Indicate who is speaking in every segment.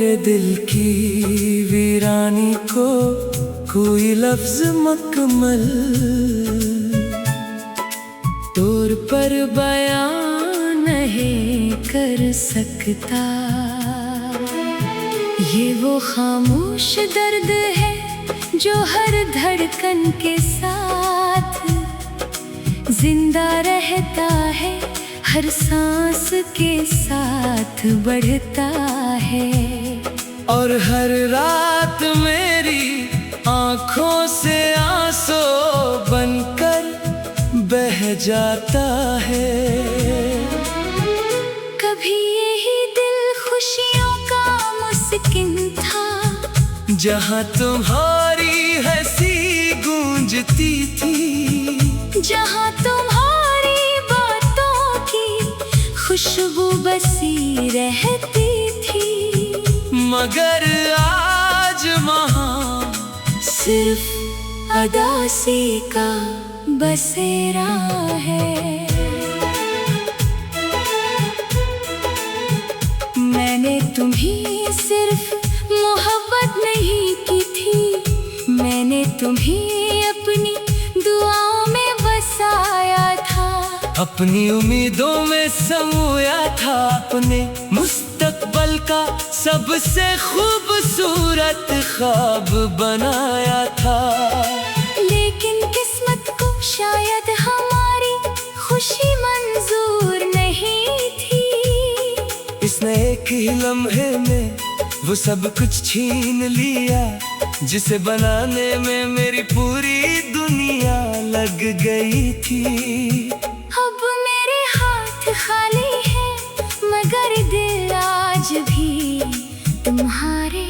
Speaker 1: मेरे दिल की वीरानी को कोई लफ्ज मकमल तौर पर बयान नहीं कर सकता। ये वो खामोश दर्द है जो हर धड़कन के साथ जिंदा रहता है, हर सांस के साथ बढ़ता है। और हर रात मेरी आँखों से आंसू बनकर बह जाता है।
Speaker 2: कभी यही दिल खुशियों का मुस्किन था,
Speaker 1: जहाँ तुम्हारी हंसी गूंजती थी,
Speaker 2: जहाँ तुम्हारी बातों की खुशबू बसी रहती थी।
Speaker 1: मगर आज वहाँ
Speaker 2: सिर्फ अदासी का बसेरा है। मैंने तुम्हें सिर्फ मोहब्बत नहीं की थी, मैंने तुम्हें अपनी दुआओं में बसाया था,
Speaker 1: अपनी उम्मीदों में समोया था, अपने मुस्तकबल का सबसे खूबसूरत ख्वाब बनाया था।
Speaker 2: लेकिन किस्मत को शायद हमारी खुशी मंजूर नहीं थी।
Speaker 1: इसने एक ही लम्हे में वो सब कुछ छीन लिया, जिसे बनाने में मेरी पूरी दुनिया लग गई थी।
Speaker 2: अब मेरे हाथ खाली है, मगर दिल आज भी तुम्हारे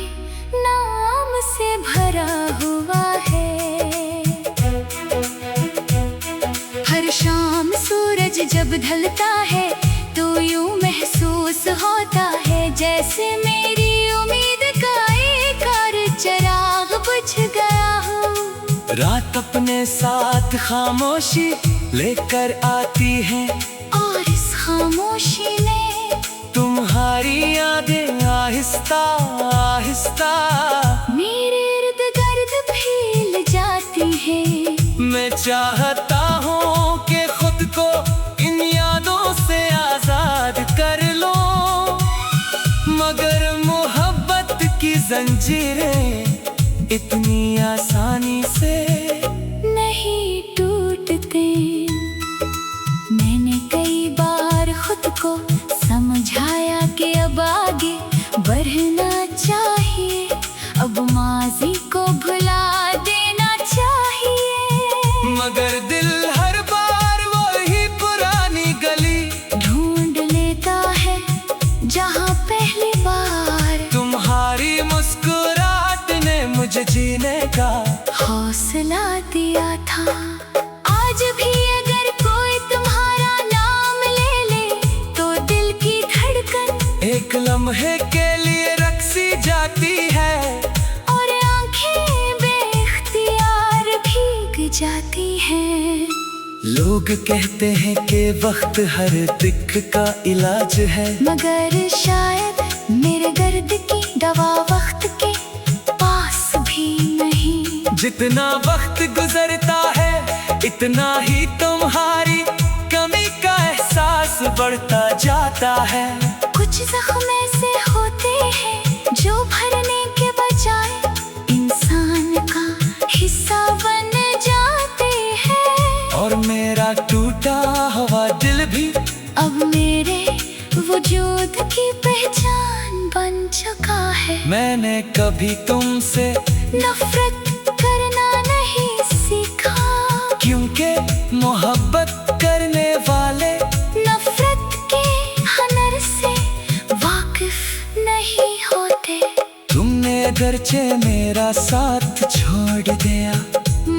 Speaker 2: नाम से भरा हुआ है। हर शाम सूरज जब ढलता है तो यूं महसूस होता है जैसे मेरी उम्मीद का एक और चिराग बुझ गया हो।
Speaker 1: रात अपने साथ खामोशी लेकर आती है,
Speaker 2: और इस खामोशी ने
Speaker 1: तुम्हारी यादें आहिस्ता आहिस्ता
Speaker 2: मेरे इर्द गिर्द फैल जाती है।
Speaker 1: मैं चाहता हूँ कि खुद को इन यादों से आजाद कर लो, मगर मोहब्बत की जंजीरें इतनी आसानी से
Speaker 2: नहीं टूटते। मैंने कई बार खुद को समझाया कि अब आगे बढ़ना चाहिए, अब माजी को भुला देना चाहिए।
Speaker 1: मगर दिल हर बार वही पुरानी गली
Speaker 2: ढूंढ लेता है जहाँ पहली बार
Speaker 1: तुम्हारी मुस्कुराहट ने मुझे जीने का
Speaker 2: हौसला दिया था। आज भी अगर कोई तुम्हारा नाम ले ले तो दिल की धड़कन
Speaker 1: एक लम्हे के लिए रक्सी जाती है,
Speaker 2: और आंखें बेख्तियार भीग जाती हैं।
Speaker 1: लोग कहते हैं कि वक्त हर दिक्क का इलाज है,
Speaker 2: मगर शायद मेरे दर्द की दवा वक्त के पास भी नहीं।
Speaker 1: जितना वक्त गुजरता है इतना ही तुम्हारी कमी का एहसास बढ़ता जाता है।
Speaker 2: कुछ जख्म ऐसे होते हैं जो भरने के बजाय इंसान का हिस्सा बन जाते हैं।
Speaker 1: और मेरा टूटा हुआ दिल भी
Speaker 2: अब मेरे वजूद की पहचान बन चुका है।
Speaker 1: मैंने कभी तुमसे
Speaker 2: नफरत करना नहीं सीखा,
Speaker 1: क्योंकि मोहब्बत करने वाले
Speaker 2: नफरत के हुनर से वाकिफ नहीं होते।
Speaker 1: तुमने अगरचे मेरा साथ छोड़ दिया,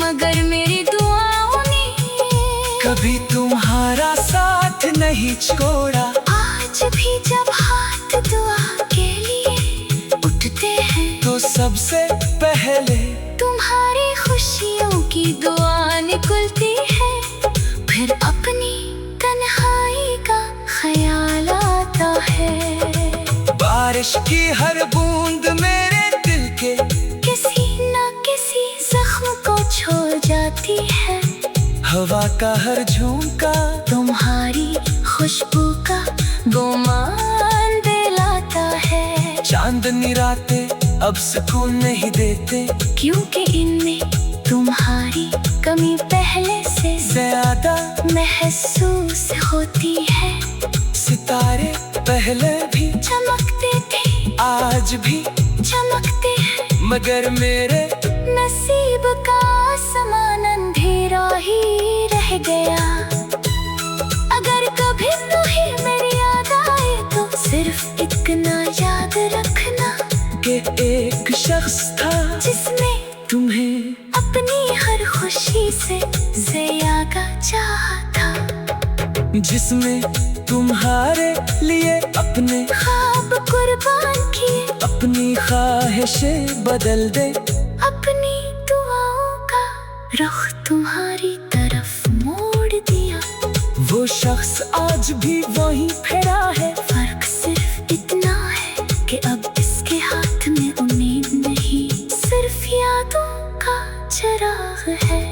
Speaker 2: मगर मेरी दुआओं ने
Speaker 1: कभी तुम्हारा साथ नहीं छोड़ा।
Speaker 2: आज भी जब हाथ दुआ के लिए उठते हैं
Speaker 1: तो सबसे पहले
Speaker 2: तुम्हारी खुशियों की दुआ निकलती है, फिर अपनी तन्हाई का ख्याल आता है।
Speaker 1: बार बारिश की हर बूंद मेरे दिल के
Speaker 2: किसी न किसी जख्म को छोड़ जाती है।
Speaker 1: हवा का हर झोंका
Speaker 2: तुम्हारी खुशबू का गुमान दिलाता है।
Speaker 1: चांदनी रातें अब सुकून नहीं देते,
Speaker 2: क्योंकि इनमें तुम्हारी कमी पहले से
Speaker 1: ज्यादा
Speaker 2: महसूस होती है।
Speaker 1: सितारे पहले भी
Speaker 2: चमकते थे,
Speaker 1: आज भी
Speaker 2: चमकते हैं,
Speaker 1: मगर मेरे
Speaker 2: नसीब का आसमान अंधेरा ही रह गया। अगर कभी तुम्हें मेरी याद आए तो सिर्फ इतना याद रखना
Speaker 1: कि एक शख्स था
Speaker 2: जिसने
Speaker 1: तुम्हें
Speaker 2: अपनी हर खुशी से ज्यादा चाहा था,
Speaker 1: जिसमें तुम्हारे लिए अपने
Speaker 2: ख्वाब कुर्बान किए,
Speaker 1: अपनी ख्वाहिशें बदल दे,
Speaker 2: अपनी दुआओं का रुख तुम्हारी तरफ मोड़ दिया।
Speaker 1: वो शख्स आज भी वहीं खड़ा है।
Speaker 2: फर्क सिर्फ इतना है कि अब इसके हाथ में उम्मीद नहीं, सिर्फ यादों का चिराग है।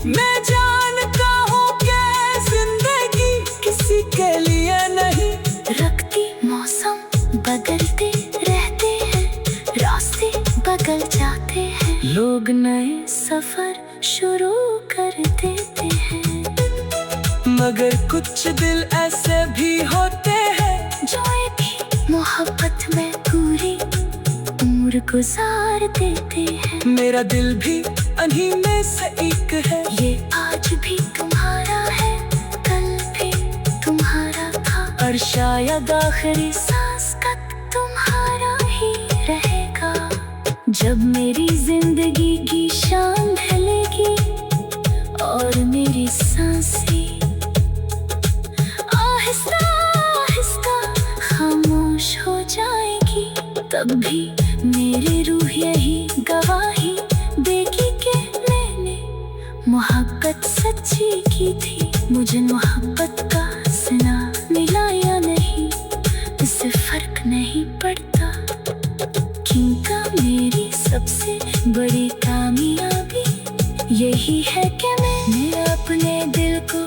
Speaker 1: मैं जानता हूँ कि जिंदगी किसी के लिए नहीं
Speaker 2: रखती, मौसम बदलते रहते हैं, रास्ते बदल जाते हैं, लोग नए सफर शुरू कर देते हैं।
Speaker 1: मगर कुछ दिल ऐसे भी होते हैं
Speaker 2: जो एक मोहब्बत में पूरी उम्र गुजार देते हैं।
Speaker 1: मेरा दिल भी उन्हीं में से एक है।
Speaker 2: ये आज भी तुम्हारा है, कल भी तुम्हारा था, और शायद आखिरी सांस तक तुम्हारा ही रहेगा। जब मेरी जिंदगी की शाम ढलेगी और मेरी सांसें आहिस्ता आहिस्ता खामोश हो जाएगी, तब भी मेरी रूह यही गवाही देगी कि मैंने मोहब्बत सच्ची की थी। मुझे मोहब्बत का सिला मिला या नहीं, इससे फर्क नहीं पड़ता, क्योंकि मेरी सबसे बड़ी कामयाबी यही है कि मैंने अपने दिल को